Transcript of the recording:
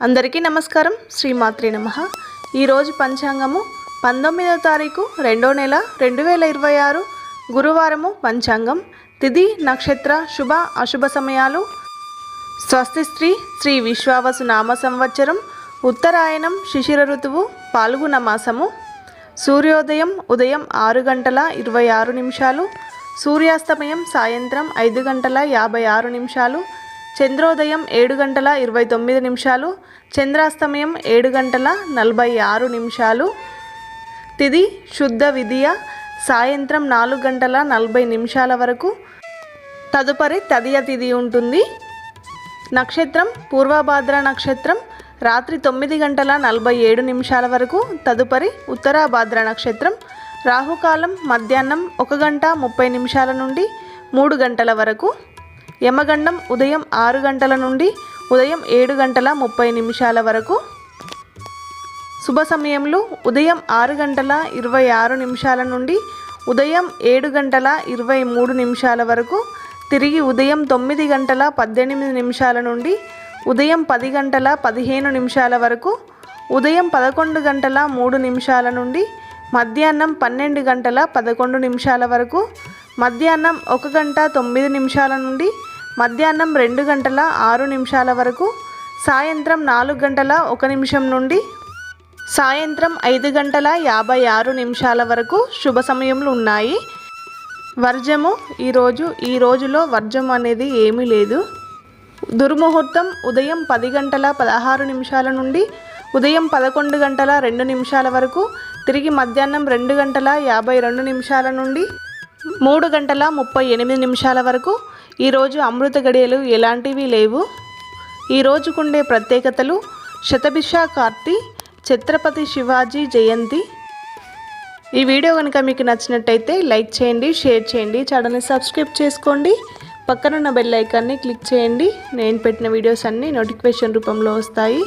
అందరికీ నమస్కారం. శ్రీమాత్రే నమః. ఈరోజు పంచాంగము 19వ తారీఖు 2వ నెల 2026 గురువారము. పంచాంగం తిథి నక్షత్ర శుభ అశుభ సమయాలు. స్వస్తి శ్రీ విశ్వావసు నామ సంవత్సరం ఉత్తరాయణం శిశిర ఋతువు పాల్గొన మాసము. సూర్యోదయం ఉదయం 6 గంటల 26 నిమిషాలు, సూర్యాస్తమయం సాయంత్రం 5 గంటల 56 నిమిషాలు, చంద్రోదయం 7 గంటల 29 నిమిషాలు, చంద్రాస్తమయం 7 గంటల 46 నిమిషాలు. తిథి శుద్ధ విదియ సాయంత్రం 4 గంటల 40 నిమిషాల వరకు. తదుపరి తదియ తిథి ఉంటుంది. నక్షత్రం పూర్వభాద్ర నక్షత్రం రాత్రి 9 గంటల 47 నిమిషాల వరకు. తదుపరి ఉత్తరాభాద్ర నక్షత్రం. రాహుకాలం మధ్యాహ్నం 1 గంట 30 నిమిషాల నుండి 3 గంటల వరకు. యమగండం ఉదయం 6 గంటల నుండి ఉదయం 7 గంటల 30 నిమిషాల వరకు. శుభ సమయంలో ఉదయం 6 గంటల 26 నిమిషాల నుండి ఉదయం 7 గంటల 23 నిమిషాల వరకు. తిరిగి ఉదయం 9 గంటల 18 నిమిషాల నుండి ఉదయం 10 గంటల 15 నిమిషాల వరకు. ఉదయం 11 గంటల 3 నిమిషాల నుండి మధ్యాహ్నం 12 గంటల 11 నిమిషాల వరకు. మధ్యాహ్నం 1 గంట 9 నిమిషాల నుండి మధ్యాహ్నం 2 గంటల 6 నిమిషాల వరకు. సాయంత్రం 4 గంటల 1 నిమిషం నుండి సాయంత్రం 5 గంటల 56 నిమిషాల వరకు శుభ సమయములు ఉన్నాయి. వర్జము ఈ రోజులో వర్జం అనేది ఏమీ లేదు. దుర్ముహూర్తం ఉదయం 10 గంటల 16 నిమిషాల నుండి ఉదయం 11 గంటల 2 నిమిషాల వరకు. తిరిగి మధ్యాహ్నం 2 గంటల 52 నిమిషాల నుండి 3 గంటల 38 నిమిషాల వరకు. ఈరోజు అమృత గడియలు ఎలాంటివి లేవు. ఈ రోజుకుండే ప్రత్యేకతలు: శతభిష కార్తి, ఛత్రపతి శివాజీ జయంతి. ఈ వీడియో కనుక మీకు నచ్చినట్టయితే లైక్ చేయండి, షేర్ చేయండి, ఛానల్ని సబ్స్క్రైబ్ చేసుకోండి, పక్కనున్న బెల్ ఐకాన్ని క్లిక్ చేయండి. నేను పెట్టిన వీడియోస్ అన్నీ నోటిఫికేషన్ రూపంలో వస్తాయి.